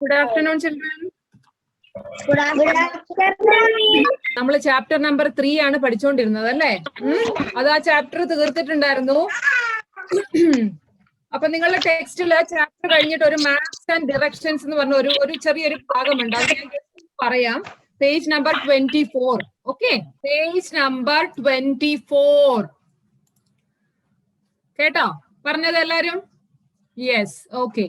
Good afternoon, children. Good afternoon. നമ്മൾ chapter number 3 ആണ് പഠിച്ചുകൊണ്ടിരുന്നത് അല്ലേ? അത് ആ ചാപ്റ്റർ തീർത്തിട്ടുണ്ടായിരുന്നു. അപ്പൊ നിങ്ങളുടെ ടെക്സ്റ്റില് ചാപ്റ്റർ കഴിഞ്ഞിട്ട് ഒരു മാപ്സ് ആൻഡ് ഡയറക്ഷൻസ് എന്ന് പറഞ്ഞ ഒരു ചെറിയൊരു ഭാഗമുണ്ട്. അത് ഞാൻ പറയാം. Page number 24. Okay, page number 24. കേട്ടോ പറഞ്ഞത് എല്ലാരും? Yes, okay.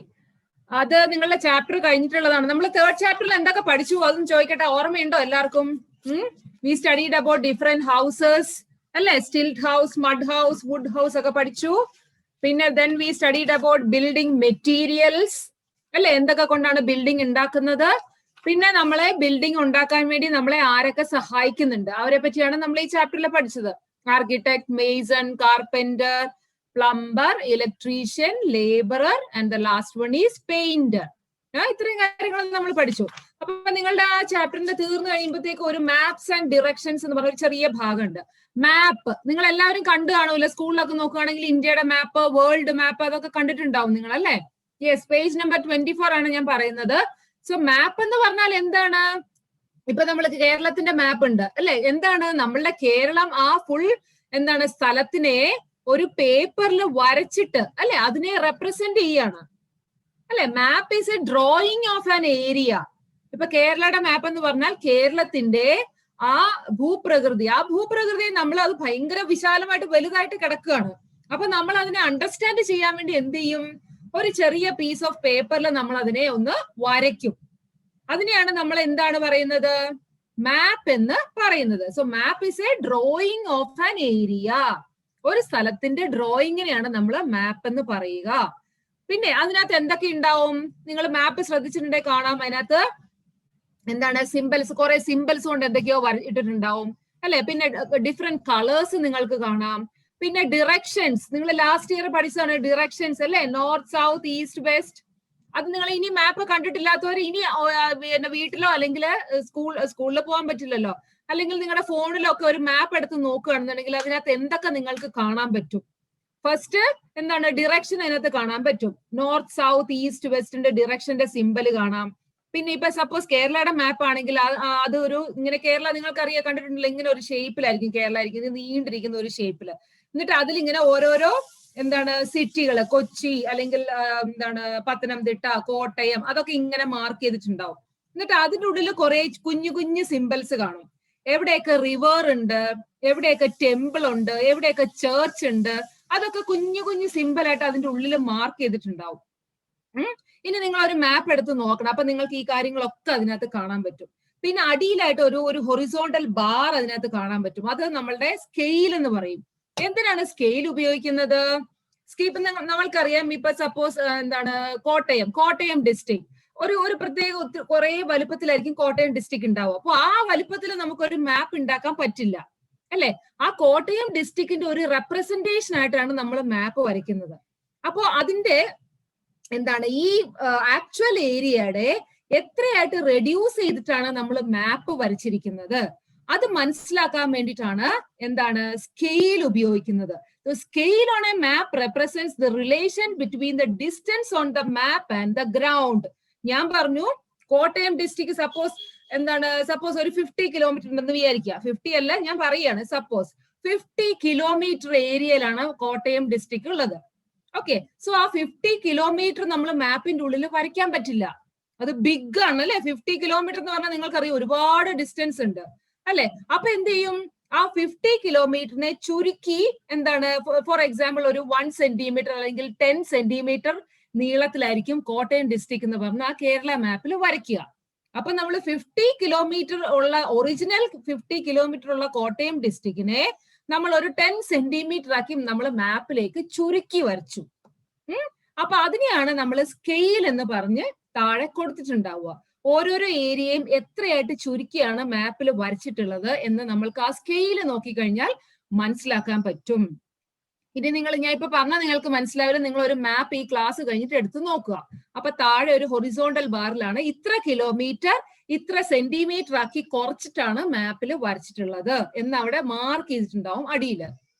അത് നിങ്ങളുടെ ചാപ്റ്റർ കഴിഞ്ഞിട്ടുള്ളതാണ്. നമ്മൾ തേർഡ് ചാപ്റ്ററിൽ എന്തൊക്കെ പഠിച്ചു അതൊന്നും ചോദിക്കട്ടെ, ഓർമ്മയുണ്ടോ എല്ലാവർക്കും? We studied about different houses അല്ലെ? Stilt house, mud house, wood house ഒക്കെ പഠിച്ചു. പിന്നെ then we studied about building materials അല്ലെ? എന്തൊക്കെ കൊണ്ടാണ് ബിൽഡിംഗ് ഉണ്ടാക്കുന്നത്. പിന്നെ നമ്മളെ ബിൽഡിംഗ് ഉണ്ടാക്കാൻ വേണ്ടി നമ്മളെ ആരൊക്കെ സഹായിക്കുന്നുണ്ട് അവരെ പറ്റിയാണ് നമ്മൾ ഈ ചാപ്റ്ററിൽ പഠിച്ചത്. Architect, Mason, carpenter, plumber, electrician, labourer and the last one is painter. ഇത്രയും കാര്യങ്ങൾ നമ്മൾ പഠിച്ചു. അപ്പൊ നിങ്ങളുടെ ആ ചാപ്റ്ററിന്റെ തീർന്നു കഴിയുമ്പോഴത്തേക്ക് ഒരു മാപ്സ് ആൻഡ് ഡിറക്ഷൻസ് എന്ന് പറഞ്ഞ ഒരു ചെറിയ ഭാഗമുണ്ട്. മാപ്പ് നിങ്ങൾ എല്ലാവരും കണ്ടു കാണൂല. സ്കൂളിലൊക്കെ നോക്കുകയാണെങ്കിൽ ഇന്ത്യയുടെ മാപ്പ്, വേൾഡ് മാപ്പ് അതൊക്കെ കണ്ടിട്ടുണ്ടാവും നിങ്ങൾ അല്ലെ? യെസ്, പേജ് നമ്പർ 24 ആണ് ഞാൻ പറയുന്നത്. സോ മാപ്പ് എന്ന് പറഞ്ഞാൽ എന്താണ്? ഇപ്പൊ നമ്മൾ കേരളത്തിന്റെ മാപ്പ് ഉണ്ട് അല്ലെ? എന്താണ് നമ്മളുടെ കേരളം ആ ഫുൾ എന്താണ് സ്ഥലത്തിനെ ഒരു പേപ്പറിൽ വരച്ചിട്ട് അല്ലെ അതിനെ റെപ്രസെന്റ് ചെയ്യാണ് അല്ലെ? Map is A drawing of an area. ഇപ്പൊ കേരളയുടെ മാപ്പ് എന്ന് പറഞ്ഞാൽ കേരളത്തിന്റെ ആ ഭൂപ്രകൃതിയെ നമ്മൾ അത് ഭയങ്കര വിശാലമായിട്ട് വലുതായിട്ട് കിടക്കുകയാണ്. അപ്പൊ നമ്മൾ അതിനെ അണ്ടർസ്റ്റാൻഡ് ചെയ്യാൻ വേണ്ടി എന്ത് ചെയ്യും? ഒരു ചെറിയ പീസ് ഓഫ് പേപ്പറിൽ നമ്മൾ അതിനെ ഒന്ന് വരയ്ക്കും. അതിനെയാണ് നമ്മൾ എന്താണ് പറയുന്നത്? മാപ്പ് എന്ന് പറയുന്നത്. So map is A drawing of an area. ഒരു സ്ഥലത്തിന്റെ ഡ്രോയിങ്ങിനെയാണ് നമ്മൾ മാപ്പ് എന്ന് പറയുക. പിന്നെ അതിനകത്ത് എന്തൊക്കെ ഉണ്ടാവും? നിങ്ങൾ മാപ്പ് ശ്രദ്ധിച്ചിട്ടുണ്ടെങ്കിൽ കാണാം. അതിനകത്ത് എന്താണ് സിംബൽസ്, കുറെ സിംബൽസ് കൊണ്ട് എന്തൊക്കെയോ ഇട്ടിട്ടുണ്ടാവും അല്ലെ? പിന്നെ ഡിഫറെന്റ് കളേഴ്സ് നിങ്ങൾക്ക് കാണാം. പിന്നെ ഡിറക്ഷൻസ് നിങ്ങൾ ലാസ്റ്റ് ഇയർ പഠിച്ചതാണ് ഡിറക്ഷൻസ് അല്ലെ? North, south, east, west. അത് നിങ്ങൾ ഇനി മാപ്പ് കണ്ടിട്ടില്ലാത്തവർ ഇനി വീട്ടിലോ അല്ലെങ്കിൽ സ്കൂളിൽ പോകാൻ പറ്റില്ലല്ലോ, അല്ലെങ്കിൽ നിങ്ങളുടെ ഫോണിലൊക്കെ ഒരു മാപ്പ് എടുത്ത് നോക്കുകയാണെന്നുണ്ടെങ്കിൽ അതിനകത്ത് എന്തൊക്കെ നിങ്ങൾക്ക് കാണാൻ പറ്റും? ഫസ്റ്റ് എന്താണ്? ഡിറക്ഷൻ അതിനകത്ത് കാണാൻ പറ്റും. നോർത്ത്, സൗത്ത്, ഈസ്റ്റ്, വെസ്റ്റിന്റെ ഡിറക്ഷന്റെ സിമ്പൽ കാണാം. പിന്നെ ഇപ്പൊ സപ്പോസ് കേരളയുടെ മാപ്പ് ആണെങ്കിൽ അത് ഒരു ഇങ്ങനെ കേരള നിങ്ങൾക്കറിയാൻ കണ്ടിട്ടുണ്ടല്ലോ, ഇങ്ങനെ ഒരു ഷേപ്പിലായിരിക്കും കേരള ഇരിക്കുന്നത്, നീണ്ടിരിക്കുന്ന ഒരു ഷേപ്പില്. എന്നിട്ട് അതിലിങ്ങനെ ഓരോരോ എന്താണ് സിറ്റികള്, കൊച്ചി അല്ലെങ്കിൽ എന്താണ് പത്തനംതിട്ട, കോട്ടയം അതൊക്കെ ഇങ്ങനെ മാർക്ക് ചെയ്തിട്ടുണ്ടാവും. എന്നിട്ട് അതിൻ്റെ ഉള്ളിൽ കുറെ കുഞ്ഞു കുഞ്ഞു സിംബൽസ് കാണും. എവിടെയൊക്കെ റിവർ ഉണ്ട്, എവിടെയൊക്കെ ടെമ്പിൾ ഉണ്ട്, എവിടെയൊക്കെ ചേർച്ച് ഉണ്ട്, അതൊക്കെ കുഞ്ഞു കുഞ്ഞു സിമ്പിൾ ആയിട്ട് അതിന്റെ ഉള്ളിൽ മാർക്ക് ചെയ്തിട്ടുണ്ടാവും. ഇനി നിങ്ങൾ ഒരു മാപ്പ് എടുത്ത് നോക്കണം. അപ്പൊ നിങ്ങൾക്ക് ഈ കാര്യങ്ങളൊക്കെ അതിനകത്ത് കാണാൻ പറ്റും. പിന്നെ അടിയിലായിട്ട് ഒരു ഹൊറിസോണ്ടൽ ബാർ അതിനകത്ത് കാണാൻ പറ്റും. അത് നമ്മളുടെ സ്കെയിൽ എന്ന് പറയും. എന്തിനാണ് സ്കെയിൽ ഉപയോഗിക്കുന്നത്? നമ്മൾക്കറിയാം. ഇപ്പൊ സപ്പോസ് എന്താണ് കോട്ടയം ഡിസ്ട്രിക്ട് ഒരു പ്രത്യേക കുറെ വലുപ്പത്തിലായിരിക്കും കോട്ടയം ഡിസ്ട്രിക്ട് ഉണ്ടാവും. അപ്പൊ ആ വലുപ്പത്തിൽ നമുക്കൊരു മാപ്പ് ഉണ്ടാക്കാൻ പറ്റില്ല അല്ലെ? ആ കോട്ടയം ഡിസ്ട്രിക്റ്റിന്റെ ഒരു റെപ്രസെന്റേഷൻ ആയിട്ടാണ് നമ്മൾ മാപ്പ് വരയ്ക്കുന്നത്. അപ്പോ അതിന്റെ എന്താണ് ഈ ആക്ച്വൽ ഏരിയയുടെ എത്രയായിട്ട് റെഡ്യൂസ് ചെയ്തിട്ടാണ് നമ്മൾ മാപ്പ് വരച്ചിരിക്കുന്നത് അത് മനസ്സിലാക്കാൻ വേണ്ടിയിട്ടാണ് എന്താണ് സ്കെയിൽ ഉപയോഗിക്കുന്നത്. The scale on a map represents the relation between the distance on the map and the ground. ഞാൻ പറഞ്ഞു കോട്ടയം ഡിസ്ട്രിക്ട് സപ്പോസ് ഒരു 50 കിലോമീറ്റർ ഉണ്ടെന്ന് വിചാരിക്കുക. 50 അല്ല, ഞാൻ പറയാണ് സപ്പോസ് 50 കിലോമീറ്റർ ഏരിയയിലാണ് കോട്ടയം ഡിസ്ട്രിക്ട് ഉള്ളത്. ഓക്കെ, സോ ആ 50 കിലോമീറ്റർ നമ്മൾ മാപ്പിന്റെ ഉള്ളിൽ വരയ്ക്കാൻ പറ്റില്ല. അത് ബിഗ് ആണ് അല്ലെ? 50 കിലോമീറ്റർ എന്ന് പറഞ്ഞാൽ നിങ്ങൾക്കറിയാം ഒരുപാട് ഡിസ്റ്റൻസ് ഉണ്ട് അല്ലെ? അപ്പൊ എന്ത് ചെയ്യും? ആ 50 കിലോമീറ്ററിനെ ചുരുക്കി എന്താണ് ഫോർ എക്സാമ്പിൾ ഒരു 1 സെന്റിമീറ്റർ അല്ലെങ്കിൽ 10 സെന്റിമീറ്റർ നീളത്തിലായിരിക്കും കോട്ടയം ഡിസ്ട്രിക്ട് എന്ന് പറഞ്ഞാൽ ആ കേരള മാപ്പിൽ വരയ്ക്കുക. അപ്പൊ നമ്മൾ 50 കിലോമീറ്റർ ഉള്ള ഒറിജിനൽ 50 കിലോമീറ്റർ ഉള്ള കോട്ടയം ഡിസ്ട്രിക്റ്റിനെ നമ്മൾ ഒരു 10 സെന്റിമീറ്റർ ആക്കി നമ്മൾ മാപ്പിലേക്ക് ചുരുക്കി വരച്ചു. അപ്പൊ അതിനെയാണ് നമ്മൾ സ്കെയിൽ എന്ന് പറഞ്ഞ് താഴെ കൊടുത്തിട്ടുണ്ടാവുക. ഓരോരോ ഏരിയയും എത്രയായിട്ട് ചുരുക്കിയാണ് മാപ്പിൽ വരച്ചിട്ടുള്ളത് എന്ന് നമ്മൾക്ക് ആ സ്കെയിൽ നോക്കിക്കഴിഞ്ഞാൽ മനസ്സിലാക്കാൻ പറ്റും. ഇനി ഞാൻ ഇപ്പൊ പറഞ്ഞാൽ നിങ്ങൾക്ക് മനസ്സിലാവില്ല. നിങ്ങൾ ഒരു മാപ്പ് ഈ ക്ലാസ് കഴിഞ്ഞിട്ട് എടുത്ത് നോക്കുക. അപ്പൊ താഴെ ഒരു ഹൊറിസോണ്ടൽ ബാറിലാണ് ഇത്ര കിലോമീറ്റർ ഇത്ര സെന്റിമീറ്റർ ആക്കി കുറച്ചിട്ടാണ് മാപ്പിൽ വരച്ചിട്ടുള്ളത് എന്ന് അവിടെ മാർക്ക് ചെയ്തിട്ടുണ്ടാവും അടിയിൽ.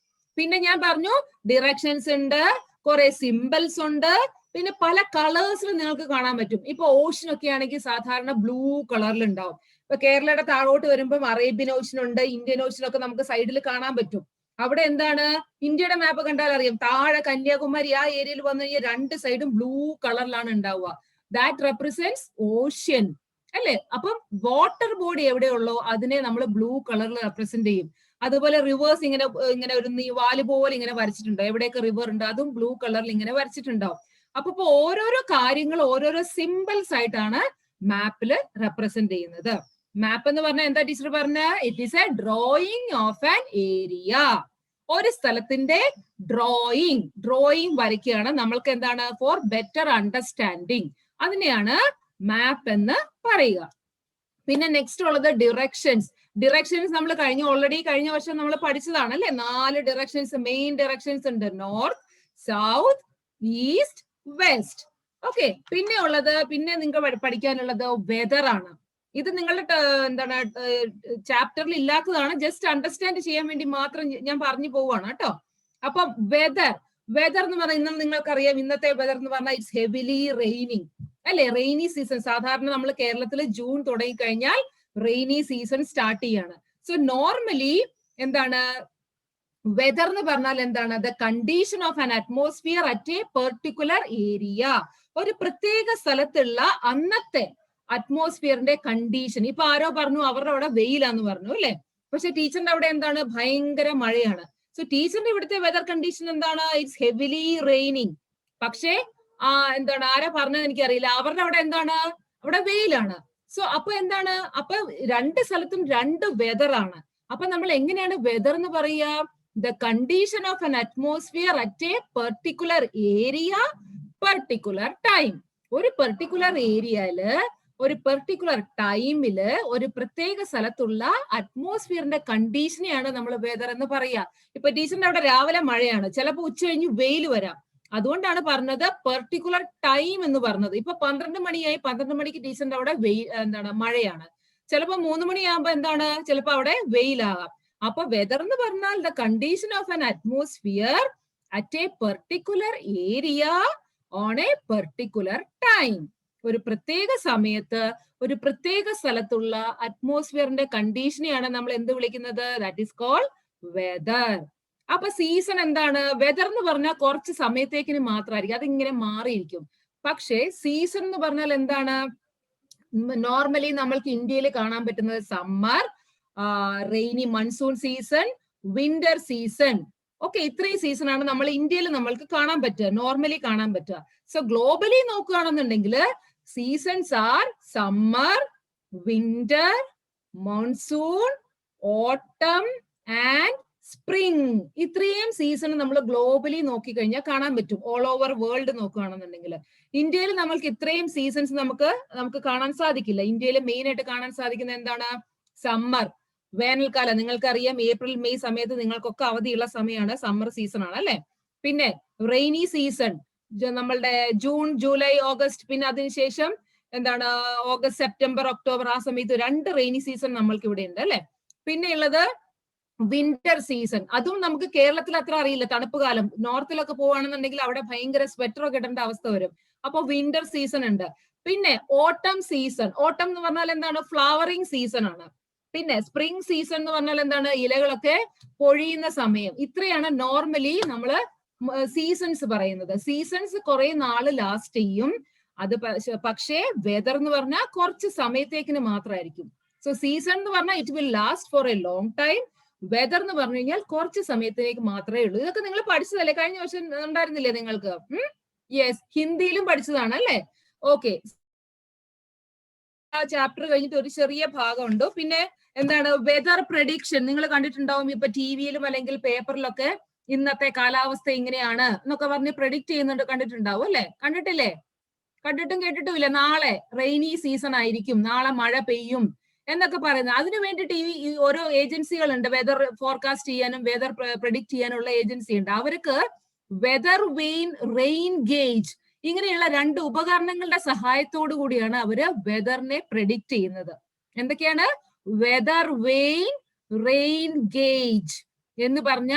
പിന്നെ ഞാൻ പറഞ്ഞു ഡിറക്ഷൻസ് ഉണ്ട്, കുറെ സിംബൽസ് ഉണ്ട്, പിന്നെ പല കളേഴ്സിൽ നിങ്ങൾക്ക് കാണാൻ പറ്റും. ഇപ്പൊ ഓഷൻ ഒക്കെ ആണെങ്കിൽ സാധാരണ ബ്ലൂ കളറിൽ ഉണ്ടാവും. ഇപ്പൊ കേരളയുടെ താഴോട്ട് വരുമ്പോൾ അറേബ്യൻ ഓഷൻ ഉണ്ട്, ഇന്ത്യൻ ഓഷൻ ഒക്കെ നമുക്ക് സൈഡിൽ കാണാൻ പറ്റും. അവിടെ എന്താണ്, ഇന്ത്യയുടെ മാപ്പ് കണ്ടാൽ അറിയാം, താഴെ കന്യാകുമാരി ആ ഏരിയയിൽ വന്നു കഴിഞ്ഞാൽ രണ്ട് സൈഡും ബ്ലൂ കളറിലാണ് ഉണ്ടാവുക. ദാറ്റ് റെപ്രസെന്റ്സ് ഓഷ്യൻ അല്ലെ. അപ്പം വാട്ടർ ബോഡി എവിടെയുള്ളോ അതിനെ നമ്മൾ ബ്ലൂ കളറിൽ റെപ്രസെന്റ് ചെയ്യും. അതുപോലെ റിവേഴ്സ് ഇങ്ങനെ ഇങ്ങനെ ഒരു വാല് പോലെ ഇങ്ങനെ വരച്ചിട്ടുണ്ടോ, എവിടെയൊക്കെ റിവർ ഉണ്ട് അതും ബ്ലൂ കളറിൽ ഇങ്ങനെ വരച്ചിട്ടുണ്ടാവും. അപ്പൊ ഓരോരോ കാര്യങ്ങൾ ഓരോരോ സിമ്പിൾസ് ആയിട്ടാണ് മാപ്പിൽ റെപ്രസെന്റ് ചെയ്യുന്നത്. മാപ്പ് എന്ന് പറഞ്ഞാൽ എന്താ ടീച്ചർ പറഞ്ഞ, it is A drawing of an area. ഒരു സ്ഥലത്തിന്റെ ഡ്രോയിങ് വരയ്ക്കുകയാണ് നമ്മൾക്ക്. എന്താണ്, ഫോർ ബെറ്റർ അണ്ടർസ്റ്റാൻഡിങ്, അതിനെയാണ് മാപ്പ് എന്ന് പറയുക. പിന്നെ നെക്സ്റ്റ് ഉള്ളത് ഡിറക്ഷൻസ് നമ്മൾ ഓൾറെഡി കഴിഞ്ഞ വർഷം നമ്മൾ പഠിച്ചതാണ് അല്ലെ. 4 ഡിറക്ഷൻസ്, മെയിൻ ഡിറക്ഷൻസ് ഉണ്ട്, north, south, east, west. Okay. പിന്നെ നിങ്ങൾക്ക് പഠിക്കാനുള്ളത് വെതർ ആണ്. ഇത് നിങ്ങളുടെ എന്താണ് ചാപ്റ്ററിൽ ഇല്ലാത്തതാണ്, ജസ്റ്റ് അണ്ടർസ്റ്റാൻഡ് ചെയ്യാൻ വേണ്ടി മാത്രം ഞാൻ പറഞ്ഞു പോവാണ് കേട്ടോ. അപ്പം വെതർ എന്ന് പറഞ്ഞാൽ നിങ്ങൾക്കറിയാം, ഇന്നത്തെ വെതർ എന്ന് പറഞ്ഞാൽ ഇറ്റ്സ് ഹെവിലി റെയിനിങ് അല്ലെ. റെയിനി സീസൺ സാധാരണ നമ്മൾ കേരളത്തിൽ ജൂൺ തുടങ്ങി കഴിഞ്ഞാൽ റെയിനി സീസൺ സ്റ്റാർട്ട് ചെയ്യാണ്. സോ നോർമലി എന്താണ് വെതർ എന്ന് പറഞ്ഞാൽ എന്താണ്, the condition of an atmosphere at A particular area. ഒരു പ്രത്യേക സ്ഥലത്തുള്ള അന്നത്തെ അറ്റ്മോസ്ഫിയറിന്റെ കണ്ടീഷൻ. ഇപ്പൊ ആരോ പറഞ്ഞു അവരുടെ അവിടെ വെയിലാന്ന് പറഞ്ഞു അല്ലെ, പക്ഷെ ടീച്ചറിന്റെ അവിടെ എന്താണ്, ഭയങ്കര മഴയാണ്. സോ ടീച്ചറിന്റെ ഇവിടുത്തെ വെതർ കണ്ടീഷൻ എന്താണ്, ഇറ്റ്സ് ഹെവിലി റെയിനിങ്. പക്ഷേ എന്താണ്, ആരാ പറഞ്ഞത് എനിക്കറിയില്ല, അവരുടെ അവിടെ എന്താണ്, അവിടെ വെയിലാണ്. സോ അപ്പൊ എന്താണ്, അപ്പൊ രണ്ട് സ്ഥലത്തും രണ്ട് വെതർ ആണ്. അപ്പൊ നമ്മൾ എങ്ങനെയാണ് വെതർ എന്ന് പറയുക, the condition of an atmosphere at A particular area, particular time. ഒരു പെർട്ടിക്കുലർ ഏരിയയില് ഒരു പെർട്ടിക്കുലർ ടൈമില് ഒരു പ്രത്യേക സ്ഥലത്തുള്ള അറ്റ്മോസ്ഫിയറിന്റെ കണ്ടീഷനെയാണ് നമ്മൾ വെതർ എന്ന് പറയുക. ഇപ്പൊ ടീച്ചറിന്റെ അവിടെ രാവിലെ മഴയാണ്, ചിലപ്പോൾ ഉച്ച കഴിഞ്ഞ് വെയിൽ വരാം. അതുകൊണ്ടാണ് പറഞ്ഞത് പെർട്ടിക്കുലർ ടൈം എന്ന് പറഞ്ഞത്. ഇപ്പൊ 12 മണിയായി, 12 മണിക്ക് ടീച്ചറിന്റെ അവിടെ മഴയാണ്. ചിലപ്പോ 3 മണിയാകുമ്പോ എന്താണ്, ചിലപ്പോ അവിടെ വെയിലാകാം. അപ്പൊ വെതർ എന്ന് പറഞ്ഞാൽ the condition of an atmosphere at A particular area on A particular time. ഒരു പ്രത്യേക സമയത്ത് ഒരു പ്രത്യേക സ്ഥലത്തുള്ള അറ്റ്മോസ്ഫിയറിന്റെ കണ്ടീഷനെയാണ് നമ്മൾ എന്ത് വിളിക്കുന്നത്, ദാറ്റ് ഈസ് കോൾഡ് വെതർ. അപ്പൊ സീസൺ എന്താണ്, വെതർ എന്ന് പറഞ്ഞാൽ കുറച്ച് സമയത്തേക്കിന് മാത്രമായിരിക്കും, അതിങ്ങനെ മാറിയിരിക്കും. പക്ഷേ സീസൺ എന്ന് പറഞ്ഞാൽ എന്താണ്, നോർമലി നമ്മൾക്ക് ഇന്ത്യയിൽ കാണാൻ പറ്റുന്നത് summer, rainy monsoon season, winter season. Okay, ഇത്രയും സീസൺ ആണ് നമ്മൾ ഇന്ത്യയിൽ നമ്മൾക്ക് കാണാൻ പറ്റുക, നോർമലി കാണാൻ പറ്റുക. സോ ഗ്ലോബലി നോക്കുകയാണെന്നുണ്ടെങ്കിൽ seasons R summer, winter, monsoon, ഓട്ടം ആൻഡ് സ്പ്രിംഗ്. ഇത്രയും സീസൺ നമ്മൾ ഗ്ലോബലി നോക്കിക്കഴിഞ്ഞാൽ കാണാൻ പറ്റും. ഓൾ ഓവർ വേൾഡ് നോക്കുകയാണെന്നുണ്ടെങ്കിൽ ഇന്ത്യയിൽ നമ്മൾക്ക് ഇത്രയും സീസൺസ് നമുക്ക് കാണാൻ സാധിക്കില്ല. ഇന്ത്യയിൽ മെയിൻ ആയിട്ട് കാണാൻ സാധിക്കുന്നത് എന്താണ്, സമ്മർ, വേനൽക്കാലം. നിങ്ങൾക്കറിയാം ഏപ്രിൽ മെയ് സമയത്ത് നിങ്ങൾക്കൊക്കെ അവധിയുള്ള സമയമാണ്, സമ്മർ സീസൺ ആണ് അല്ലെ. പിന്നെ റെയിനി സീസൺ നമ്മളുടെ ജൂൺ, ജൂലൈ, ഓഗസ്റ്റ്, പിന്നെ അതിനുശേഷം എന്താണ് ഓഗസ്റ്റ്, സെപ്റ്റംബർ, ഒക്ടോബർ, ആ സമയത്ത് 2 റെയിനി സീസൺ നമ്മൾക്ക് ഇവിടെ ഉണ്ട് അല്ലെ. പിന്നെ ഉള്ളത് വിന്റർ സീസൺ. അതും നമുക്ക് കേരളത്തിൽ അത്ര അറിയില്ല, തണുപ്പ് കാലം. നോർത്തിലൊക്കെ പോവാണെന്നുണ്ടെങ്കിൽ അവിടെ ഭയങ്കര സ്വെറ്റർ ഒക്കെ ഇടേണ്ട അവസ്ഥ വരും. അപ്പൊ വിന്റർ സീസൺ ഉണ്ട്. പിന്നെ ഓട്ടം സീസൺ. ഓട്ടം എന്ന് പറഞ്ഞാൽ എന്താണ്, ഫ്ലവറിങ് സീസൺ ആണ്. പിന്നെ സ്പ്രിംഗ് സീസൺ എന്ന് പറഞ്ഞാൽ എന്താണ്, ഇലകളൊക്കെ പൊഴിയുന്ന സമയം. ഇത്രയാണ് നോർമലി നമ്മള് സീസൺസ് പറയുന്നത്. സീസൺസ് കുറെ നാള് ലാസ്റ്റ് ചെയ്യും. അത് പക്ഷേ വെതർ എന്ന് പറഞ്ഞാൽ കുറച്ച് സമയത്തേക്കിന് മാത്രമായിരിക്കും. സോ സീസൺ എന്ന് പറഞ്ഞാൽ it will last for a long time. Weather എന്ന് പറഞ്ഞു കഴിഞ്ഞാൽ കുറച്ച് സമയത്തേക്ക് മാത്രമേ ഉള്ളൂ. ഇതൊക്കെ നിങ്ങൾ പഠിച്ചതല്ലേ, കഴിഞ്ഞ വർഷം ഉണ്ടായിരുന്നില്ലേ നിങ്ങൾക്ക്? യെസ്, ഹിന്ദിയിലും പഠിച്ചതാണ് അല്ലേ. ഓക്കെ, ആ ചാപ്റ്റർ കഴിഞ്ഞിട്ട് ഒരു ചെറിയ ഭാഗമുണ്ട്. പിന്നെ എന്താണ് വെതർ പ്രഡിക്ഷൻ നിങ്ങൾ കണ്ടിട്ടുണ്ടാവും. ഇപ്പൊ ടിവിയിലും അല്ലെങ്കിൽ പേപ്പറിലൊക്കെ ഇന്നത്തെ കാലാവസ്ഥ ഇങ്ങനെയാണ് എന്നൊക്കെ പറഞ്ഞ് പ്രഡിക്റ്റ് ചെയ്യുന്നുണ്ട്, കണ്ടിട്ടുണ്ടാവും അല്ലെ. കണ്ടിട്ടില്ലേ? കണ്ടിട്ടും കേട്ടിട്ടുമില്ല. നാളെ റെയിനി സീസൺ ആയിരിക്കും, നാളെ മഴ പെയ്യും എന്നൊക്കെ പറയുന്നത്. അതിനു വേണ്ടിയിട്ട് ഈ ഓരോ ഏജൻസികളുണ്ട്, വെതർ ഫോർകാസ്റ്റ് ചെയ്യാനും വെതർ പ്രഡിക്റ്റ് ചെയ്യാനുള്ള ഏജൻസി ഉണ്ട്. അവർക്ക് വെതർ റെയിൻ ഗേജ് ഇങ്ങനെയുള്ള 2 ഉപകരണങ്ങളുടെ സഹായത്തോടു കൂടിയാണ് അവര് വെതറിനെ പ്രഡിക്റ്റ് ചെയ്യുന്നത്. എന്തൊക്കെയാണ്? വെതർ റെയിൻ ഗേജ് എന്ന് പറഞ്ഞ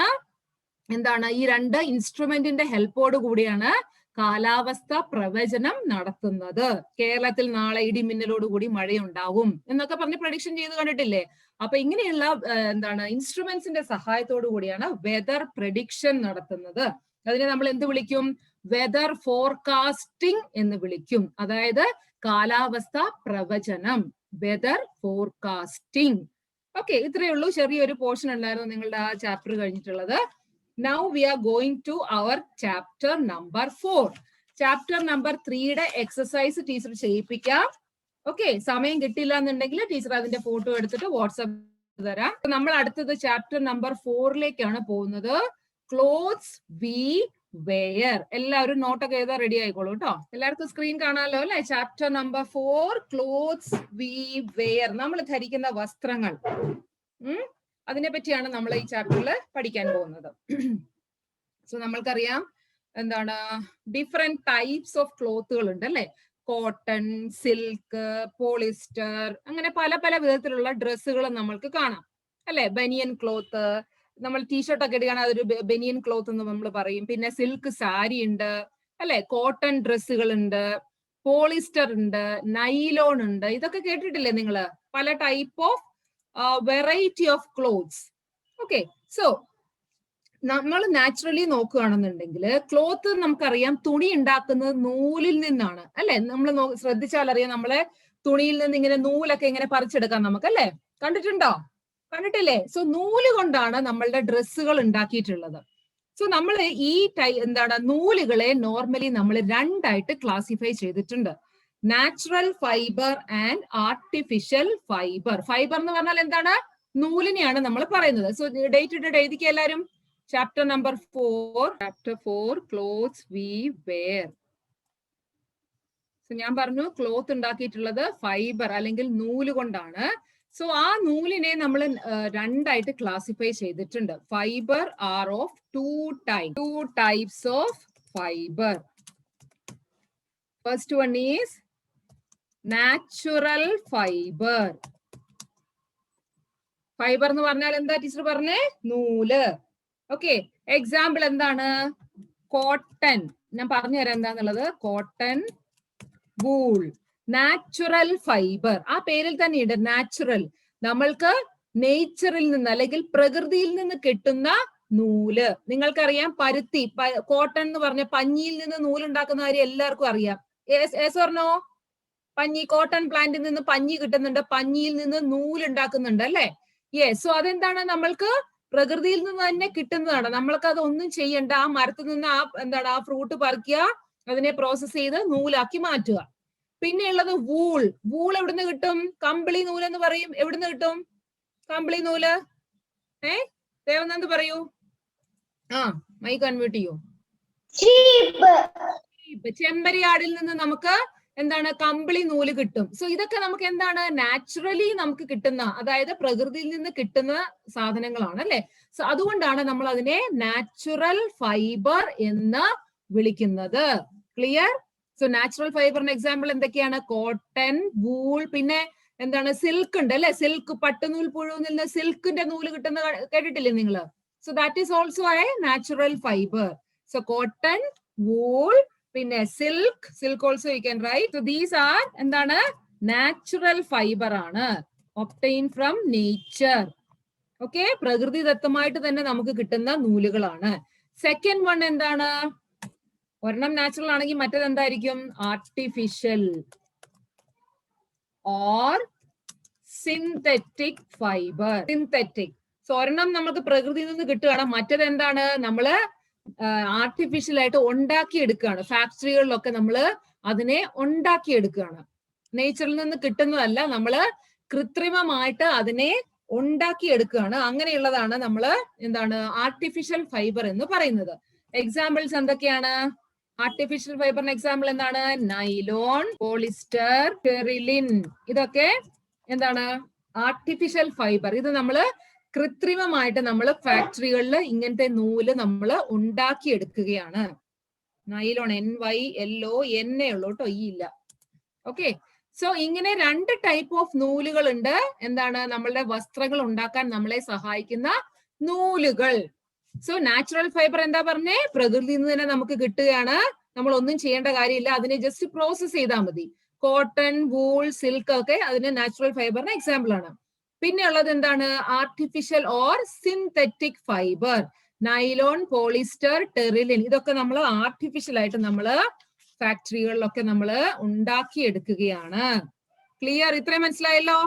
എന്താണ്, ഈ 2 ഇൻസ്ട്രുമെന്റിന്റെ ഹെൽപ്പോട് കൂടിയാണ് കാലാവസ്ഥ പ്രവചനം നടത്തുന്നത്. കേരളത്തിൽ നാളെ ഇടിമിന്നലോട് കൂടി മഴയുണ്ടാവും എന്നൊക്കെ പറഞ്ഞ് പ്രഡിക്ഷൻ ചെയ്ത് കണ്ടിട്ടില്ലേ? അപ്പൊ ഇങ്ങനെയുള്ള ഇൻസ്ട്രുമെന്റ്സിന്റെ സഹായത്തോടു കൂടിയാണ് വെതർ പ്രഡിക്ഷൻ നടത്തുന്നത്. അതിനെ നമ്മൾ എന്ത് വിളിക്കും? വെതർ ഫോർകാസ്റ്റിംഗ് എന്ന് വിളിക്കും. അതായത് കാലാവസ്ഥ പ്രവചനം, വെതർ ഫോർകാസ്റ്റിംഗ്. ഓക്കെ, ഇത്രയേ ഉള്ളൂ. ചെറിയൊരു പോർഷൻ ഉണ്ടായിരുന്നു നിങ്ങളുടെ ആ ചാപ്റ്റർ കഴിഞ്ഞിട്ടുള്ളത്. Now we are going to our chapter number 4. Chapter number 3യുടെ എക്സസൈസ് ടീച്ചർ ചെയ്യിപ്പിക്കാം. ഓക്കെ, സമയം കിട്ടില്ല എന്നുണ്ടെങ്കിൽ ടീച്ചർ അതിന്റെ ഫോട്ടോ എടുത്തിട്ട് വാട്സ്ആപ്പ് തരാം. നമ്മൾ അടുത്തത് ചാപ്റ്റർ നമ്പർ 4ലേക്കാണ് പോകുന്നത്. Clothes we wear. എല്ലാവരും നോട്ടൊക്കെ എഴുതാൻ റെഡി ആയിക്കോളൂ കേട്ടോ. എല്ലാവർക്കും സ്ക്രീൻ കാണാമല്ലോ അല്ലെ? Chapter number 4, clothes we wear. നമ്മൾ ധരിക്കുന്ന വസ്ത്രങ്ങൾ. അതിനെ പറ്റിയാണ് നമ്മൾ ഈ ചാപ്റ്ററിൽ പഠിക്കാൻ പോകുന്നത്. സോ നമ്മൾക്കറിയാം ഡിഫറെന്റ് ടൈപ്സ് ഓഫ് ക്ലോത്തുകൾ ഉണ്ട് അല്ലെ? കോട്ടൺ, സിൽക്ക്, പോളിസ്റ്റർ, അങ്ങനെ പല പല വിധത്തിലുള്ള ഡ്രസ്സുകൾ നമ്മൾക്ക് കാണാം അല്ലെ? ബനിയൻ ക്ലോത്ത്, നമ്മൾ ടീഷർട്ട് ഒക്കെ ഇടുകയാണ്, അതൊരു ബനിയൻ ക്ലോത്ത് എന്ന് നമ്മൾ പറയും. പിന്നെ സിൽക്ക് സാരി ഉണ്ട് അല്ലെ? കോട്ടൺ ഡ്രസ്സുകൾ ഉണ്ട്, പോളിസ്റ്റർ ഉണ്ട്, നൈലോൺ ഉണ്ട്. ഇതൊക്കെ കേട്ടിട്ടില്ലേ നിങ്ങള്? പല type of variety of clothes. Okay, so നമ്മൾ നാച്ചുറലി നോക്കുകയാണെന്നുണ്ടെങ്കിൽ ക്ലോത്ത് നമുക്കറിയാം തുണി ഉണ്ടാക്കുന്നത് നൂലിൽ നിന്നാണ് അല്ലെ? നമ്മൾ ശ്രദ്ധിച്ചാൽ അറിയാം, നമ്മളെ തുണിയിൽ നിന്ന് ഇങ്ങനെ നൂലൊക്കെ ഇങ്ങനെ പറിച്ചെടുക്കാം നമുക്ക് അല്ലെ? കണ്ടിട്ടുണ്ടോ? കണ്ടിട്ടില്ലേ? സോ നൂല് കൊണ്ടാണ് നമ്മളുടെ ഡ്രസ്സുകൾ ഉണ്ടാക്കിയിട്ടുള്ളത്. സോ നമ്മൾ ഈ നൂലുകളെ നോർമലി നമ്മൾ രണ്ടായിട്ട് ക്ലാസിഫൈ ചെയ്തിട്ടുണ്ട്. Natural fibre and artificial fibre. Fibre എന്ന് പറഞ്ഞാൽ എന്താണ്? നൂലിനെയാണ് നമ്മൾ പറയുന്നത്. സോ ഡേറ്റ് ഇട്ടിട്ട് എഴുതിക്കുക എല്ലാവരും. Chapter number 4, chapter 4, clothes we wear. ഞാൻ പറഞ്ഞു ക്ലോത്ത് ഉണ്ടാക്കിയിട്ടുള്ളത് ഫൈബർ അല്ലെങ്കിൽ നൂല് കൊണ്ടാണ്. സോ ആ നൂലിനെ നമ്മൾ രണ്ടായിട്ട് ക്ലാസിഫൈ ചെയ്തിട്ടുണ്ട്. Fibre are of two types of fibre. First one is natural fibre. Fibre എന്ന് പറഞ്ഞാൽ എന്താ ടീച്ചർ പറഞ്ഞേ? നൂല്. ഓക്കെ, എക്സാമ്പിൾ എന്താണ്? കോട്ടൺ. ഞാൻ പറഞ്ഞു തരാം എന്താന്നുള്ളത്. Cotton, wool. നാച്ചുറൽ ഫൈബർ, ആ പേരിൽ തന്നെയുണ്ട് നാച്ചുറൽ. നമ്മൾക്ക് നേച്ചറിൽ നിന്ന് അല്ലെങ്കിൽ പ്രകൃതിയിൽ നിന്ന് കിട്ടുന്ന നൂല്. നിങ്ങൾക്കറിയാം പരുത്തി, കോട്ടൺ എന്ന് പറഞ്ഞ പഞ്ഞിയിൽ നിന്ന് നൂലുണ്ടാക്കുന്ന കാര്യം എല്ലാവർക്കും അറിയാം. പറഞ്ഞോ? പഞ്ഞി, കോട്ടൺ പ്ലാന്റിൽ നിന്ന് പഞ്ഞി കിട്ടുന്നുണ്ട്, പഞ്ഞിയിൽ നിന്ന് നൂലുണ്ടാക്കുന്നുണ്ട് അല്ലെ? യെസ്. സോ അതെന്താണ്? നമ്മൾക്ക് പ്രകൃതിയിൽ നിന്ന് തന്നെ കിട്ടുന്നതാണ്. നമ്മൾക്ക് അത് ഒന്നും ചെയ്യണ്ട. ആ മരത്തിൽ നിന്ന് ആ ഫ്രൂട്ട് പറിക്കുക, അതിനെ പ്രോസസ് ചെയ്ത് നൂലാക്കി മാറ്റുക. പിന്നെയുള്ളത് വൂൾ. വൂൾ എവിടുന്ന് കിട്ടും? കമ്പിളി നൂല് എന്ന് പറയും. എവിടുന്ന് കിട്ടും കമ്പിളി നൂല്? ദേവനന്ദ് പറയൂ. മൈക്ക് അൺമ്യൂട്ട് ചെയ്യൂ. ചെമ്പരിയാടിൽ നിന്ന് നമുക്ക് കമ്പിളി നൂല് കിട്ടും. സോ ഇതൊക്കെ നമുക്ക് നാച്ചുറലി നമുക്ക് കിട്ടുന്ന, അതായത് പ്രകൃതിയിൽ നിന്ന് കിട്ടുന്ന സാധനങ്ങളാണ് അല്ലെ? സോ അതുകൊണ്ടാണ് നമ്മൾ അതിനെ നാച്ചുറൽ ഫൈബർ എന്ന് വിളിക്കുന്നത്. ക്ലിയർ? സോ നാച്ചുറൽ ഫൈബറിന് എക്സാമ്പിൾ എന്തൊക്കെയാണ്? കോട്ടൺ, വൂൾ, പിന്നെ സിൽക്ക് ഉണ്ട് അല്ലെ? സിൽക്ക്, പട്ടുനൂൽ പുഴുവിൽ നിന്ന് സിൽക്കിന്റെ നൂല് കിട്ടുന്ന കേട്ടിട്ടില്ലേ നിങ്ങള്? So that is also a natural fibre. So cotton, wool, പിന്നെ silk also you can write. So these are natural fibre ആണ്, ഒബ്റ്റെയിൻ ഫ്രം നേച്ചർ. ഓക്കെ, പ്രകൃതിദത്തമായിട്ട് തന്നെ നമുക്ക് കിട്ടുന്ന നൂലുകളാണ്. സെക്കൻഡ് വൺ എന്താണ്? ഒരെണ്ണം നാച്ചുറൽ ആണെങ്കിൽ മറ്റേത് എന്തായിരിക്കും? Artificial or synthetic fibre. Synthetic. So ഒരെണ്ണം നമുക്ക് പ്രകൃതിയിൽ നിന്ന് കിട്ടുകയാണ്, മറ്റേത് എന്താണ്? നമ്മള് ആർട്ടിഫിഷ്യൽ ആയിട്ട് ഉണ്ടാക്കിയെടുക്കുകയാണ്. ഫാക്ടറികളിലൊക്കെ നമ്മൾ അതിനെ ഉണ്ടാക്കിയെടുക്കുകയാണ്. നേച്ചറിൽ നിന്ന് കിട്ടുന്നതല്ല, നമ്മള് കൃത്രിമമായിട്ട് അതിനെ ഉണ്ടാക്കിയെടുക്കുകയാണ്. അങ്ങനെയുള്ളതാണ് നമ്മൾ ആർട്ടിഫിഷ്യൽ ഫൈബർ എന്ന് പറയുന്നത്. എക്സാമ്പിൾസ് എന്തൊക്കെയാണ്? ആർട്ടിഫിഷ്യൽ ഫൈബറിന് എക്സാമ്പിൾ എന്താണ്? Nylon, polyester, terylene. ഇതൊക്കെ ആർട്ടിഫിഷ്യൽ ഫൈബർ. ഇത് നമ്മള് കൃത്രിമമായിട്ട് നമ്മൾ ഫാക്ടറികളിൽ ഇങ്ങനത്തെ നൂല് നമ്മൾ ഉണ്ടാക്കിയെടുക്കുകയാണ്. നൈലോൺ, NYLON ഉള്ളൂ കേട്ടോ, ഈ ഇല്ല. ഓക്കെ, സോ ഇങ്ങനെ രണ്ട് ടൈപ്പ് ഓഫ് നൂലുകൾ ഉണ്ട്. നമ്മളുടെ വസ്ത്രങ്ങൾ ഉണ്ടാക്കാൻ നമ്മളെ സഹായിക്കുന്ന നൂലുകൾ. സോ നാച്ചുറൽ ഫൈബർ എന്താ പറഞ്ഞേ? പ്രകൃതിയിൽ നിന്ന് തന്നെ നമുക്ക് കിട്ടുകയാണ്. നമ്മൾ ഒന്നും ചെയ്യേണ്ട കാര്യമില്ല, അതിനെ ജസ്റ്റ് പ്രോസസ് ചെയ്താൽ മതി. കോട്ടൺ, വൂൾ, സിൽക്ക് ഒക്കെ അതിന് നാച്ചുറൽ ഫൈബറിന് എക്സാമ്പിൾ ആണ്. പിന്നെ ഉള്ളത് എന്താണ്? Artificial or synthetic fibre, nylon, polyester, terylene. ഇതൊക്കെ നമ്മൾ ആർട്ടിഫിഷ്യൽ ആയിട്ട് നമ്മള് ഫാക്ടറികളിലൊക്കെ നമ്മൾ ഉണ്ടാക്കിയെടുക്കുകയാണ്. ക്ലിയർ? ഇത്രയും മനസ്സിലായല്ലോ?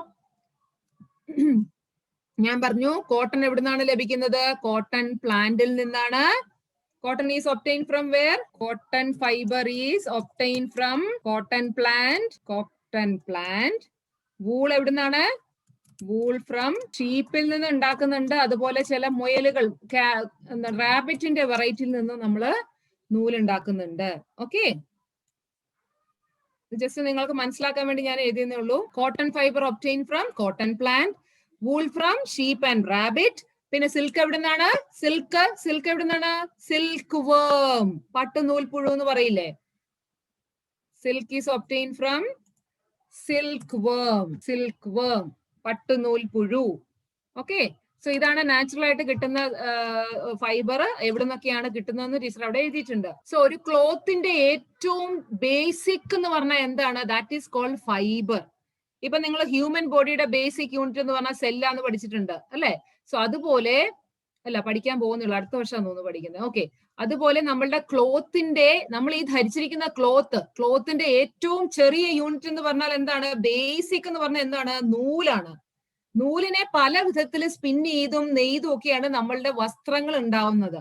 ഞാൻ പറഞ്ഞു കോട്ടൺ എവിടുന്നാണ് ലഭിക്കുന്നത്? കോട്ടൺ പ്ലാന്റിൽ നിന്നാണ്. Cotton is obtained from where? Cotton fiber is obtained from cotton plant. Cotton plant. Wool എവിടുന്നാണ്? Wool from ഷീപ്പിൽ നിന്ന് ഉണ്ടാക്കുന്നുണ്ട്. അതുപോലെ ചില മുയലുകൾ, റാബിറ്റിന്റെ വെറൈറ്റിയിൽ നിന്ന് നമ്മൾ നൂലുണ്ടാക്കുന്നുണ്ട്. ഓക്കെ, ജസ്റ്റ് നിങ്ങൾക്ക് മനസ്സിലാക്കാൻ വേണ്ടി ഞാൻ എഴുതിയെന്നേ ഉള്ളൂ. Cotton fibre obtain from cotton plant, wool from sheep and rabbit. പിന്നെ സിൽക്ക് എവിടെ നിന്നാണ്? സിൽക്ക് എവിടെ നിന്നാണ്? സിൽക്ക് വേം, പട്ടുനൂൽപ്പുഴു എന്ന് പറയില്ലേ? Silk is obtain from silk വേം, പട്ടുനൂൽപ്പുഴു. ഓക്കെ, സോ ഇതാണ് നാച്ചുറൽ ആയിട്ട് കിട്ടുന്ന ഫൈബർ. എവിടെ നിന്നൊക്കെയാണ് കിട്ടുന്നതെന്ന് ടീച്ചർ അവിടെ എഴുതിയിട്ടുണ്ട്. സോ ഒരു ക്ലോത്തിന്റെ ഏറ്റവും ബേസിക് എന്ന് പറഞ്ഞാൽ എന്താണ്? That is called fibre. ഇപ്പൊ നിങ്ങൾ ഹ്യൂമൻ ബോഡിയുടെ ബേസിക് യൂണിറ്റ് എന്ന് പറഞ്ഞാൽ സെല്ലാന്ന് പഠിച്ചിട്ടുണ്ട് അല്ലെ? സോ അതുപോലെ അല്ല, പഠിക്കാൻ പോകുന്നുള്ളൂ, അടുത്ത വർഷം തോന്നുന്നു പഠിക്കുന്നത്. ഓക്കെ, അതുപോലെ നമ്മളുടെ ക്ലോത്തിന്റെ, നമ്മൾ ഈ ധരിച്ചിരിക്കുന്ന ക്ലോത്തിന്റെ ഏറ്റവും ചെറിയ യൂണിറ്റ് എന്ന് പറഞ്ഞാൽ എന്താണ്? ബേസിക് എന്ന് പറഞ്ഞാൽ എന്താണ്? നൂലാണ്. നൂലിനെ പല വിധത്തിൽ സ്പിൻ ചെയ്തും നെയ്തും ഒക്കെയാണ് നമ്മളുടെ വസ്ത്രങ്ങൾ ഉണ്ടാവുന്നത്.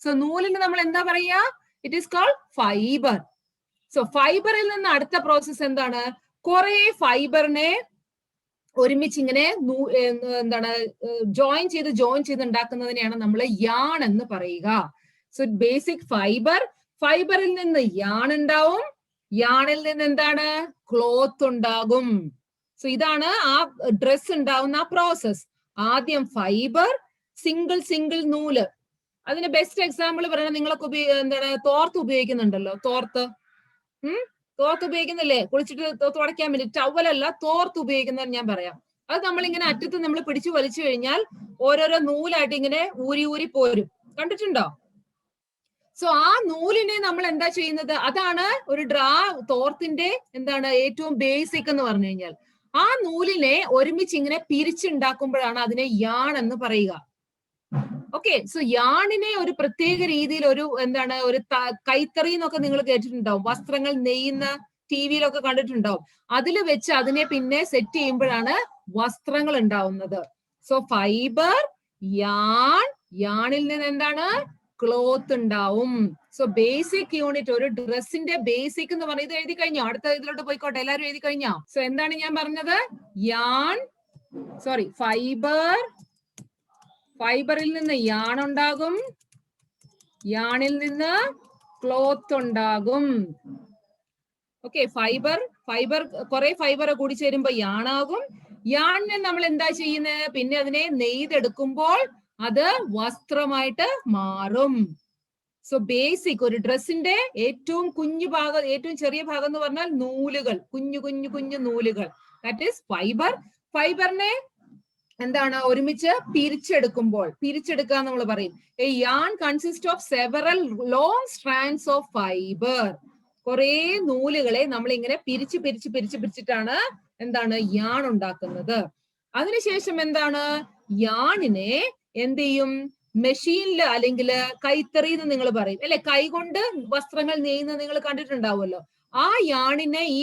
സോ നൂലിന് നമ്മൾ എന്താ പറയാ? It is called fibre. So ഫൈബറിൽ നിന്ന് അടുത്ത പ്രോസസ് എന്താണ്? കുറെ ഫൈബറിനെ ഒരുമിച്ച് ഇങ്ങനെ എന്താണ് ജോയിൻ ചെയ്ത് ഉണ്ടാക്കുന്നതിനെയാണ് നമ്മൾ യാൺ എന്ന് പറയുക. സോ ബേസിക് ഫൈബറിൽ നിന്ന് യാൺ ഉണ്ടാവും, യാണിൽ നിന്ന് എന്താണ്? ക്ലോത്ത് ഉണ്ടാകും. സോ ഇതാണ് ആ ഡ്രസ് ഉണ്ടാവുന്ന ആ പ്രോസസ്. ആദ്യം ഫൈബർ, സിംഗിൾ നൂല്. അതിന് ബെസ്റ്റ് എക്സാമ്പിൾ പറയണത് നിങ്ങളൊക്കെ എന്താണ്? തോർത്ത് ഉപയോഗിക്കുന്നുണ്ടല്ലോ, തോർത്ത് ഉപയോഗിക്കുന്നില്ലേ? കുളിച്ചിട്ട് തുടയ്ക്കാൻ വേണ്ടി ടവലല്ല, തോർത്ത് ഉപയോഗിക്കുന്നത് ഞാൻ പറയാം. അത് നമ്മളിങ്ങനെ അറ്റത്ത് നമ്മൾ പിടിച്ചു വലിച്ചു കഴിഞ്ഞാൽ ഓരോരോ നൂലായിട്ട് ഇങ്ങനെ ഊരി പോരും. കണ്ടിട്ടുണ്ടോ? സോ ആ നൂലിനെ നമ്മൾ എന്താ ചെയ്യുന്നത്? അതാണ് ഒരു തോർത്തിന്റെ എന്താണ് ഏറ്റവും ബേസിക് എന്ന് പറഞ്ഞു കഴിഞ്ഞാൽ. ആ നൂലിനെ ഒരുമിച്ച് ഇങ്ങനെ പിരിച്ചുണ്ടാക്കുമ്പോഴാണ് അതിനെ യാൺ എന്ന് പറയുക. ഓക്കെ, സോ യാണിനെ ഒരു പ്രത്യേക രീതിയിൽ ഒരു എന്താണ് ഒരു കൈത്തറി എന്നൊക്കെ നിങ്ങൾ കേട്ടിട്ടുണ്ടാവും, വസ്ത്രങ്ങൾ നെയ്യുന്ന ടിവിയിലൊക്കെ കണ്ടിട്ടുണ്ടാവും. അതിൽ വെച്ച് അതിനെ പിന്നെ സെറ്റ് ചെയ്യുമ്പോഴാണ് വസ്ത്രങ്ങൾ ഉണ്ടാവുന്നത്. സോ ഫൈബർ, യാണിൽ നിന്ന് എന്താണ്? ക്ലോത്ത് ഉണ്ടാവും. സോ ബേസിക് യൂണിറ്റ്, ഒരു ഡ്രസ്സിന്റെ ബേസിക് എന്ന് പറയുന്നത് എഴുതി കഴിഞ്ഞോ? അടുത്ത ഇതിലോട്ട് പോയിക്കോട്ടെ, എല്ലാവരും എഴുതി കഴിഞ്ഞോ? സോ എന്താണ് ഞാൻ പറഞ്ഞത്? ഫൈബറിൽ നിന്ന് യാൺ ഉണ്ടാകും, യാണിൽ നിന്ന് ക്ലോത്ത് ഉണ്ടാകും. ഓക്കെ, ഫൈബർ കുറെ ഫൈബർ കൂടി ചേരുമ്പോ യാണാകും. യാണിനെ നമ്മൾ എന്താ ചെയ്യുന്നത്? പിന്നെ അതിനെ നെയ്തെടുക്കുമ്പോൾ അത് വസ്ത്രമായിട്ട് മാറും. സോ ബേസിക് ഒരു ഡ്രസ്സിന്റെ ഏറ്റവും കുഞ്ഞു ഭാഗം, ഏറ്റവും ചെറിയ ഭാഗം എന്ന് പറഞ്ഞാൽ നൂലുകൾ, കുഞ്ഞു നൂലുകൾ, ദാറ്റ് ഈസ് ഫൈബർ. ഫൈബറിനെ എന്താണ് ഒരുമിച്ച് പിരിച്ചെടുക്കുക നമ്മൾ പറയും. A yarn consist of several long strands of fibre. കുറെ നൂലുകളെ നമ്മൾ ഇങ്ങനെ പിരിച്ചിട്ടാണ് എന്താണ് യാൺ ഉണ്ടാക്കുന്നത്. അതിനുശേഷം എന്താണ്? യാണിനെ എന്ത് ചെയ്യും? മെഷീനിൽ അല്ലെങ്കിൽ കൈത്തറി എന്ന് നിങ്ങൾ പറയും അല്ലെ, കൈകൊണ്ട് വസ്ത്രങ്ങൾ നെയ്യുന്നത് നിങ്ങൾ കണ്ടിട്ടുണ്ടാവുമല്ലോ. ആ യാണിനെ ഈ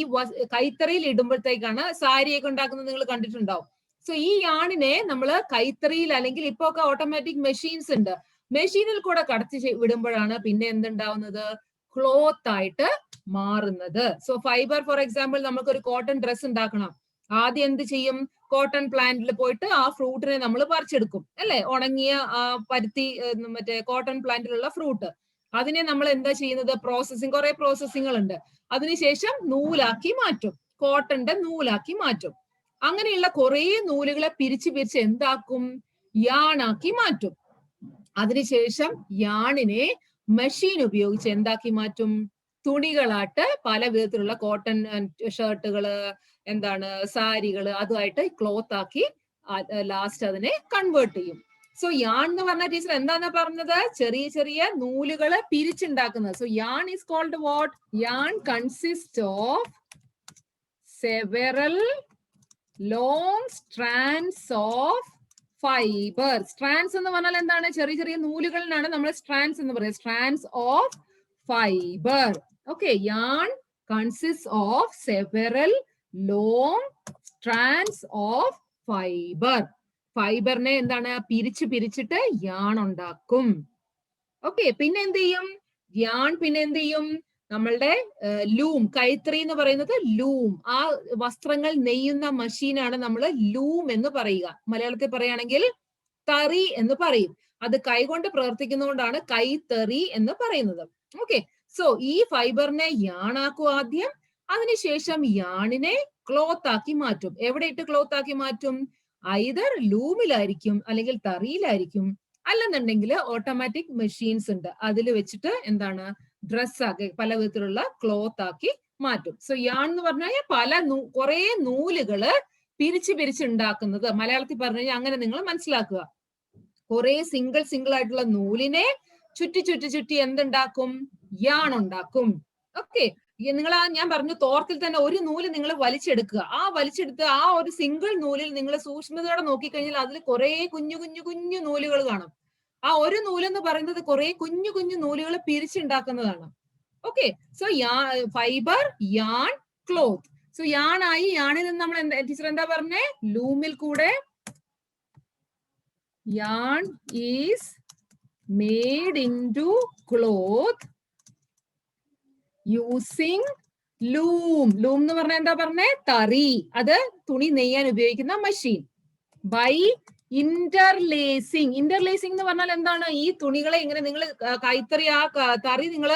കൈത്തറിയിൽ ഇടുമ്പോഴത്തേക്കാണ് സാരിയൊക്കെ ഉണ്ടാക്കുന്നത് നിങ്ങൾ കണ്ടിട്ടുണ്ടാവും. സോ ഈ യാണിനെ നമ്മൾ കൈത്തറിയിൽ അല്ലെങ്കിൽ ഇപ്പൊ ഒക്കെ ഓട്ടോമാറ്റിക് മെഷീൻസ് ഉണ്ട്, മെഷീനിൽ കൂടെ കടത്തി വിടുമ്പോഴാണ് പിന്നെ എന്തുണ്ടാവുന്നത്? ക്ലോത്ത് ആയിട്ട് മാറുന്നത്. സോ ഫൈബർ ഫോർ എക്സാമ്പിൾ നമുക്കൊരു കോട്ടൺ ഡ്രസ് ഉണ്ടാക്കണം. ആദ്യം എന്ത് ചെയ്യും? കോട്ടൺ പ്ലാന്റിൽ പോയിട്ട് ആ ഫ്രൂട്ടിനെ നമ്മൾ പറിച്ചെടുക്കും അല്ലെ, ഉണങ്ങിയ പരുത്തി മറ്റേ കോട്ടൺ പ്ലാന്റിലുള്ള ഫ്രൂട്ട്. അതിനെ നമ്മൾ എന്താ ചെയ്യുന്നത്? കുറെ പ്രോസസ്സിങ്ങൾ ഉണ്ട്. അതിനുശേഷം നൂലാക്കി മാറ്റും, കോട്ടന്റെ നൂലാക്കി മാറ്റും. അങ്ങനെയുള്ള കുറെ നൂലുകളെ പിരിച്ച് എന്താക്കും? യാണാക്കി മാറ്റും. അതിനുശേഷം യാണിനെ മെഷീൻ ഉപയോഗിച്ച് എന്താക്കി മാറ്റും? തുണികളായിട്ട് പല വിധത്തിലുള്ള കോട്ടൺ ഷർട്ടുകള്, എന്താണ് സാരികള്, അതുമായിട്ട് ക്ലോത്ത് ആക്കി ലാസ്റ്റ് അതിനെ കൺവേർട്ട് ചെയ്യും. സോ യാൺ എന്ന് പറഞ്ഞ ടീച്ചർ എന്താന്നാ പറഞ്ഞത്? ചെറിയ ചെറിയ നൂലുകള് പിരിച്ചുണ്ടാക്കുന്നത്. So yarn is called what? Yarn consist of several long strands of fibre. Strands എന്ന് പറഞ്ഞാൽ എന്താണ്? ചെറിയ ചെറിയ നൂലുകളിലാണ് നമ്മൾ സ്ട്രാൻഡ്സ് എന്ന് പറയുന്നത്. Strands of fibre. Okay, yarn consist of several long strands of fibre. ഫൈബറിനെ എന്താണ്? പിരിച്ചിട്ട് യാൺ ഉണ്ടാക്കും. ഓക്കെ, പിന്നെ എന്ത് ചെയ്യും? യാൺ പിന്നെ എന്ത് ചെയ്യും? നമ്മളുടെ ലൂം, കൈത്തറി എന്ന് പറയുന്നത് ലൂം. ആ വസ്ത്രങ്ങൾ നെയ്യുന്ന മെഷീനാണ് നമ്മൾ ലൂം എന്ന് പറയുക. മലയാളത്തിൽ പറയുകയാണെങ്കിൽ തറി എന്ന് പറയും. അത് കൈകൊണ്ട് പ്രവർത്തിക്കുന്നതുകൊണ്ടാണ് കൈത്തറി എന്ന് പറയുന്നത്. ഓക്കെ, സോ ഈ ഫൈബറിനെ യാണാക്കും ആദ്യം. അതിനുശേഷം യാണിനെ ക്ലോത്ത് ആക്കി മാറ്റും. എവിടെ ഇട്ട് ക്ലോത്ത് ആക്കി മാറ്റും? ഐദർ ലൂമിലായിരിക്കും, അല്ലെങ്കിൽ തറിയിലായിരിക്കും, അല്ലെന്നുണ്ടെങ്കിൽ ഓട്ടോമാറ്റിക് മെഷീൻസ് ഉണ്ട്, അതിൽ വെച്ചിട്ട് എന്താണ്? ഡ്രസ് ആക്കി പല വിധത്തിലുള്ള ക്ലോത്ത് ആക്കി മാറ്റും. സോ യാൺ എന്ന് പറഞ്ഞാൽ കുറെ നൂലുകള് പിരിച്ചുണ്ടാക്കുന്നത്. മലയാളത്തിൽ പറഞ്ഞു കഴിഞ്ഞാൽ അങ്ങനെ നിങ്ങൾ മനസ്സിലാക്കുക. കുറെ സിംഗിൾ ആയിട്ടുള്ള നൂലിനെ ചുറ്റി എന്തുണ്ടാക്കും? യാൺ ഉണ്ടാക്കും. ഓക്കെ, നിങ്ങൾ ഞാൻ പറഞ്ഞു തോർത്തിൽ തന്നെ ഒരു നൂല് നിങ്ങൾ വലിച്ചെടുക്കുക. വലിച്ചെടുത്ത് ആ ഒരു സിംഗിൾ നൂലിൽ നിങ്ങൾ സൂക്ഷ്മതയോടെ നോക്കിക്കഴിഞ്ഞാൽ അതിൽ കുറെ കുഞ്ഞു നൂലുകൾ കാണും. ആ ഒരു നൂലെന്ന് പറയുന്നത് കുറെ കുഞ്ഞു നൂലുകൾ പിരിച്ചുണ്ടാക്കുന്നതാണ്. Okay, so fibre, yarn, cloth. So യാണായി. യാണിൽ നിന്ന് നമ്മൾ ടീച്ചർ എന്താ പറഞ്ഞേ? ലൂമിൽ കൂടെ yarn is made into cloth using loom. loom എന്ന് പറഞ്ഞാൽ എന്താ പറഞ്ഞേ? തറി. അത് തുണി നെയ്യാൻ ഉപയോഗിക്കുന്ന മെഷീൻ. ബൈ ഇന്റർലേസിംഗ്. ഇന്റർലേസിംഗ് എന്ന് പറഞ്ഞാൽ എന്താണ്? ഈ തുണികളെ ഇങ്ങനെ നിങ്ങൾ കൈത്തറി തറി നിങ്ങൾ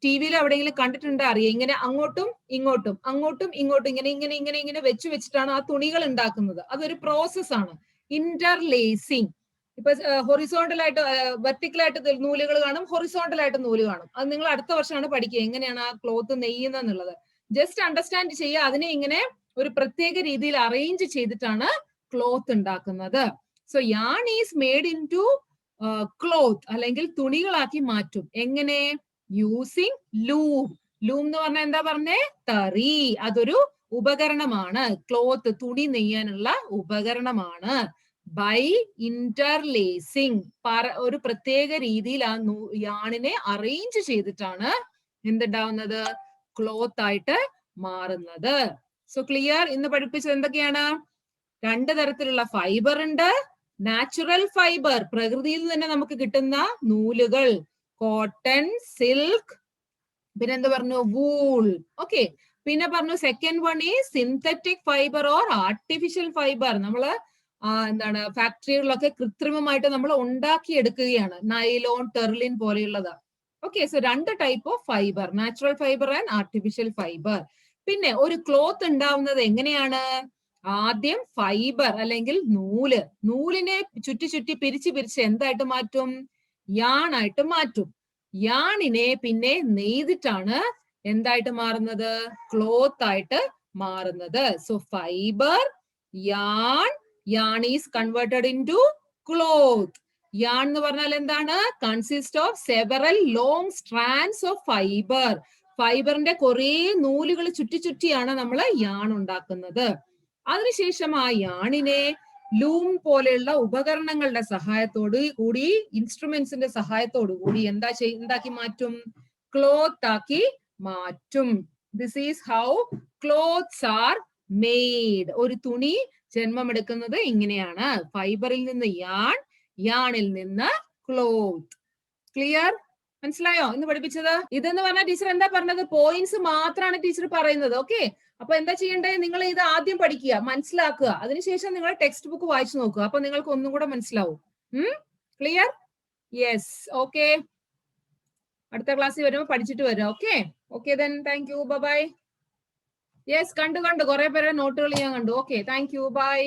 ടിവിയിൽ എവിടെയെങ്കിലും കണ്ടിട്ടുണ്ട് അറിയാം. ഇങ്ങനെ അങ്ങോട്ടും ഇങ്ങോട്ടും ഇങ്ങനെ വെച്ചിട്ടാണ് ആ തുണികൾ ഉണ്ടാക്കുന്നത്. അതൊരു പ്രോസസ് ആണ് ഇന്റർലേസിംഗ്. ഇപ്പൊ ഹൊറിസോണ്ടൽ ആയിട്ട് വെർട്ടിക്കൽ ആയിട്ട് നൂലുകൾ കാണും, ഹൊറിസോണ്ടൽ ആയിട്ട് നൂല് കാണും. അത് നിങ്ങൾ അടുത്ത വർഷമാണ് പഠിക്കുക എങ്ങനെയാണ് ആ ക്ലോത്ത് നെയ്യുന്നത്. ജസ്റ്റ് അണ്ടർസ്റ്റാൻഡ് ചെയ്യുക. അതിനെ ഇങ്ങനെ ഒരു പ്രത്യേക രീതിയിൽ അറേഞ്ച് ചെയ്തിട്ടാണ് ക്ലോത്ത് ഉണ്ടാക്കുന്നത്. So yarn is made into cloth, അല്ലെങ്കിൽ തുണികളാക്കി മാറ്റും. എങ്ങനെ? Using loom. ലൂം എന്ന് പറഞ്ഞാൽ എന്താ പറഞ്ഞേ? തറി. അതൊരു ഉപകരണമാണ്. ക്ലോത്ത്, തുണി നെയ്യാനുള്ള ഉപകരണമാണ്. ബൈ ഇന്റർലേസിംഗ്, ഒരു പ്രത്യേക രീതിയിൽ ആ യാണിനെ അറേഞ്ച് ചെയ്തിട്ടാണ് എന്തുണ്ടാവുന്നത്? ക്ലോത്ത് ആയിട്ട് മാറുന്നത്. So clear? ഇന്ന് പഠിപ്പിച്ചത് എന്തൊക്കെയാണ്? 2 തരത്തിലുള്ള ഫൈബർ ഉണ്ട്. നാച്ചുറൽ ഫൈബർ, പ്രകൃതിയിൽ നിന്ന് തന്നെ നമുക്ക് കിട്ടുന്ന നൂലുകൾ, കോട്ടൺ, സിൽക്ക്, പിന്നെ എന്ത് പറഞ്ഞു? വൂൾ. ഓക്കെ, പിന്നെ പറഞ്ഞു സെക്കൻഡ് വൺ ഈ synthetic fibre or artificial fibre. നമ്മള് എന്താണ് ഫാക്ടറികളിലൊക്കെ കൃത്രിമമായിട്ട് നമ്മൾ ഉണ്ടാക്കിയെടുക്കുകയാണ്. നൈലോൺ, ടെർലിൻ പോലെയുള്ളത്. Okay, so 2 type of fibre, natural fibre and artificial fibre. പിന്നെ ഒരു ക്ലോത്ത് ഉണ്ടാവുന്നത് എങ്ങനെയാണ്? ആദ്യം ഫൈബർ അല്ലെങ്കിൽ നൂലിനെ ചുറ്റി പിരിച്ച് എന്തായിട്ട് മാറ്റും? യാണായിട്ട് മാറ്റും. യാണിനെ പിന്നെ നെയ്തിട്ടാണ് എന്തായിട്ട് മാറുന്നത്? ക്ലോത്ത് ആയിട്ട് മാറുന്നത്. So fibre, yarn is converted into cloth. yarn എന്ന് പറഞ്ഞാൽ എന്താണ്? Consist of several long strands of fibre. ഫൈബറിന്റെ കുറെ നൂലുകൾ ചുറ്റിയാണ് നമ്മൾ യാൺ ഉണ്ടാക്കുന്നത്. അതിനുശേഷം ആ യാണിനെ ലൂം പോലെയുള്ള ഉപകരണങ്ങളുടെ സഹായത്തോട് കൂടി, ഇൻസ്ട്രുമെന്റ്സിന്റെ സഹായത്തോടു കൂടി എന്താക്കി മാറ്റും? ക്ലോത്ത് ആക്കി മാറ്റും. This is how clothes are made. ഒരു തുണി ജന്മമെടുക്കുന്നത് ഇങ്ങനെയാണ്. ഫൈബറിൽ നിന്ന് യാണിൽ നിന്ന് ക്ലോത്ത്. ക്ലിയർ? മനസ്സിലായോ ഇന്ന് പഠിപ്പിച്ചത്? ഇതെന്ന് പറഞ്ഞാൽ ടീച്ചർ എന്താ പറഞ്ഞത്? പോയിന്റ്സ് മാത്രമാണ് ടീച്ചർ പറയുന്നത്. ഓക്കെ, അപ്പൊ എന്താ ചെയ്യേണ്ടത്? നിങ്ങൾ ഇത് ആദ്യം പഠിക്കുക, മനസ്സിലാക്കുക. അതിനുശേഷം നിങ്ങൾ ടെക്സ്റ്റ് ബുക്ക് വായിച്ചു നോക്കുക. അപ്പൊ നിങ്ങൾക്ക് ഒന്നും കൂടെ മനസ്സിലാവും. ക്ലിയർ? യെസ്. ഓക്കെ, അടുത്ത ക്ലാസ്സിൽ വരുമ്പോൾ പഠിച്ചിട്ട് വരാം. Okay then, thank you, bye. Yes, കണ്ടു കുറെ പേരുടെ നോട്ടുകൾ ഞാൻ കണ്ടു. Okay, thank you, by.